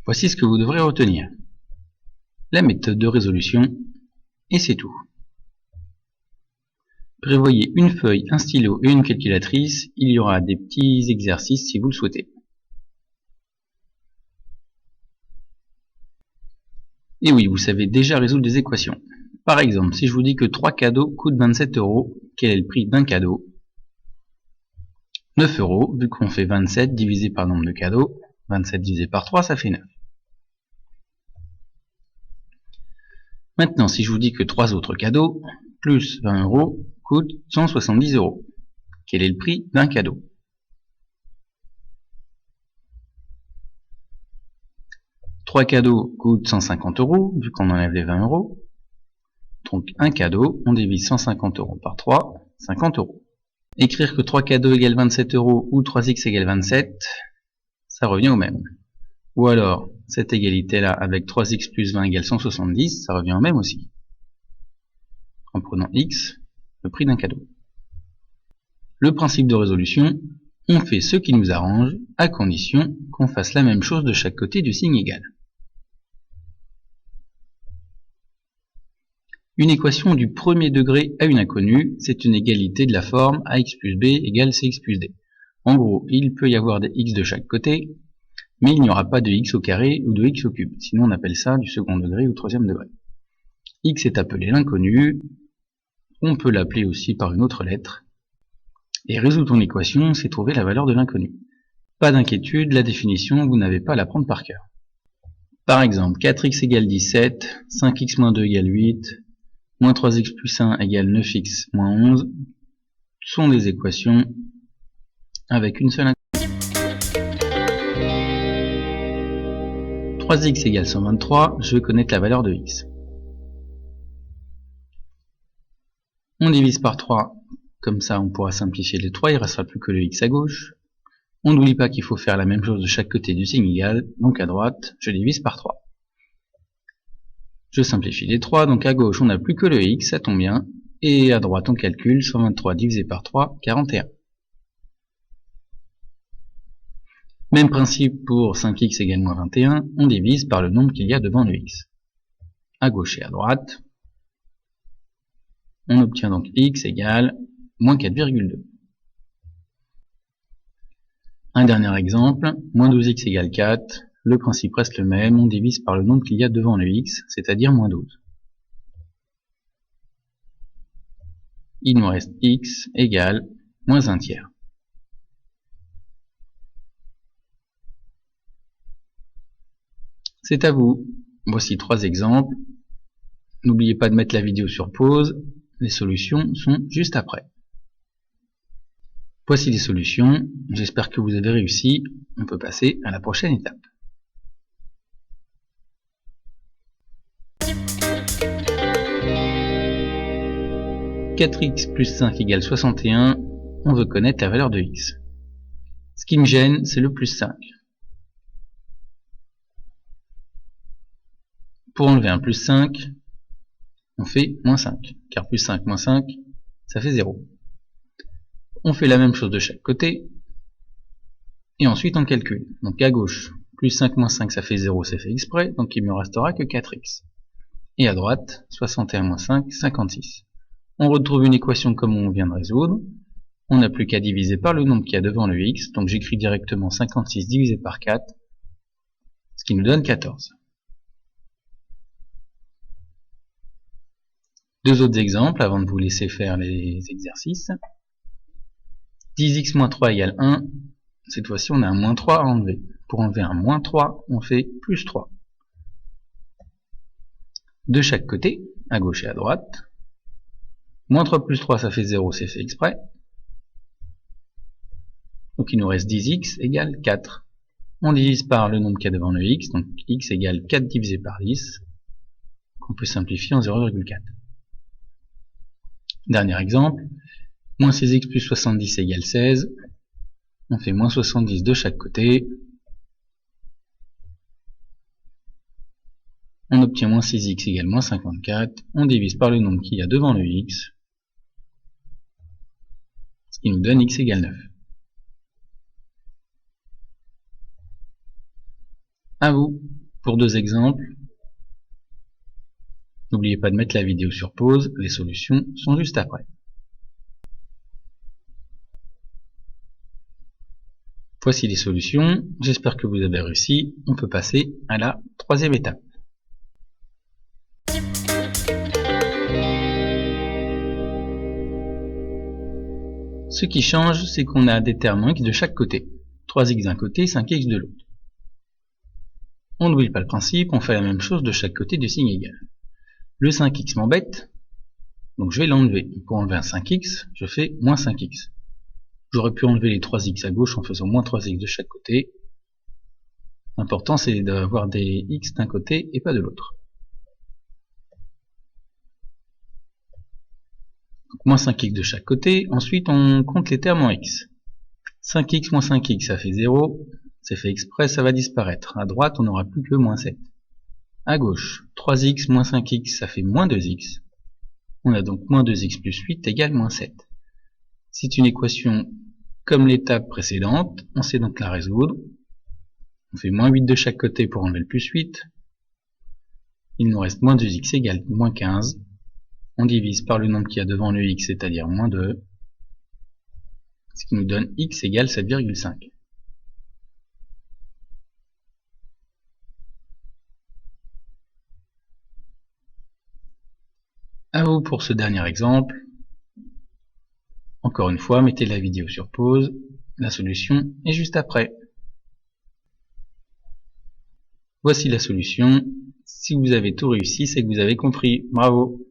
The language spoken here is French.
Voici ce que vous devrez retenir. La méthode de résolution, et c'est tout. Prévoyez une feuille, un stylo et une calculatrice, il y aura des petits exercices si vous le souhaitez. Et oui, vous savez déjà résoudre des équations. Par exemple, si je vous dis que 3 cadeaux coûtent 27 €, quel est le prix d'un cadeau? 9 €, vu qu'on fait 27 divisé par le nombre de cadeaux, 27 divisé par 3, ça fait 9. Maintenant, si je vous dis que 3 autres cadeaux, plus 20 €, coûtent 170 €. Quel est le prix d'un cadeau? Trois cadeaux coûtent 150 €, vu qu'on enlève les 20 €. Donc un cadeau, on divise 150 € par 3, 50 €. Écrire que 3 cadeaux égale 27 € ou 3x égale 27, ça revient au même. Ou alors, cette égalité-là avec 3x plus 20 égale 170, ça revient au même aussi. En prenant x, le prix d'un cadeau. Le principe de résolution, on fait ce qui nous arrange, à condition qu'on fasse la même chose de chaque côté du signe égal. Une équation du premier degré à une inconnue, c'est une égalité de la forme ax plus b égale cx plus d. En gros, il peut y avoir des x de chaque côté, mais il n'y aura pas de x au carré ou de x au cube. Sinon on appelle ça du second degré ou troisième degré. X est appelé l'inconnu, on peut l'appeler aussi par une autre lettre. Et résoudre ton équation, c'est trouver la valeur de l'inconnu. Pas d'inquiétude, la définition, vous n'avez pas à l'apprendre par cœur. Par exemple, 4x égale 17, 5x moins 2 égale 8, moins 3x plus 1 égale 9x moins 11, sont des équations avec une seule inconnue. 3x égale 123, je veux connaître la valeur de x. On divise par 3, comme ça on pourra simplifier les 3, il ne restera plus que le x à gauche. On n'oublie pas qu'il faut faire la même chose de chaque côté du signe égal, donc à droite, je divise par 3. Je simplifie les 3, donc à gauche on n'a plus que le x, ça tombe bien, et à droite on calcule 123 divisé par 3, 41. Même principe pour 5x égale moins 21, on divise par le nombre qu'il y a devant le x. À gauche et à droite, on obtient donc x égale moins 4,2. Un dernier exemple, moins 12x égale 4, le principe reste le même, on divise par le nombre qu'il y a devant le x, c'est-à-dire moins 12. Il nous reste x égale moins 1 tiers. C'est à vous. Voici 3 exemples. N'oubliez pas de mettre la vidéo sur pause, les solutions sont juste après. Voici les solutions, j'espère que vous avez réussi, on peut passer à la prochaine étape. « 4x plus 5 égale 61, on veut connaître la valeur de x. Ce qui me gêne, c'est le plus 5. Pour enlever un plus 5, on fait moins 5, car plus 5 moins 5, ça fait 0. On fait la même chose de chaque côté, et ensuite on calcule. Donc à gauche, plus 5 moins 5, ça fait 0, c'est fait exprès, donc il ne me restera que 4x. Et à droite, 61 moins 5, 56. On retrouve une équation comme on vient de résoudre. On n'a plus qu'à diviser par le nombre qu'il y a devant le x, donc j'écris directement 56 divisé par 4, ce qui nous donne 14. Deux autres exemples avant de vous laisser faire les exercices. 10x moins 3 égale 1. Cette fois-ci, on a un moins 3 à enlever. Pour enlever un moins 3, on fait plus 3. De chaque côté, à gauche et à droite. Moins 3 plus 3, ça fait 0, c'est fait exprès. Donc il nous reste 10x égale 4. On divise par le nombre qu'il y a devant le x, donc x égale 4 divisé par 10, qu'on peut simplifier en 0,4. Dernier exemple, moins 6x plus 70 égale 16. On fait moins 70 de chaque côté. On obtient moins 6x égale moins 54. On divise par le nombre qu'il y a devant le x, ce qui nous donne x égale 9. À vous pour 2 exemples. N'oubliez pas de mettre la vidéo sur pause, les solutions sont juste après. Voici les solutions, j'espère que vous avez réussi. On peut passer à la 3e étape. Ce qui change, c'est qu'on a des termes en x de chaque côté. 3x d'un côté, 5x de l'autre. On n'oublie pas le principe, on fait la même chose de chaque côté du signe égal. Le 5x m'embête, donc je vais l'enlever. Pour enlever un 5x, je fais moins 5x. J'aurais pu enlever les 3x à gauche en faisant moins 3x de chaque côté. L'important c'est d'avoir des x d'un côté et pas de l'autre. Donc moins 5x de chaque côté, ensuite on compte les termes en x. 5x moins 5x ça fait 0, c'est fait exprès, ça va disparaître. À droite on n'aura plus que moins 7. À gauche, 3x moins 5x ça fait moins 2x. On a donc moins 2x plus 8 égale moins 7. C'est une équation comme l'étape précédente, on sait donc la résoudre. On fait moins 8 de chaque côté pour enlever le plus 8. Il nous reste moins 2x égale moins 15. On divise par le nombre qu'il y a devant le x, c'est-à-dire moins 2. Ce qui nous donne x égale 7,5. À vous pour ce dernier exemple. Encore une fois, mettez la vidéo sur pause. La solution est juste après. Voici la solution. Si vous avez tout réussi, c'est que vous avez compris. Bravo!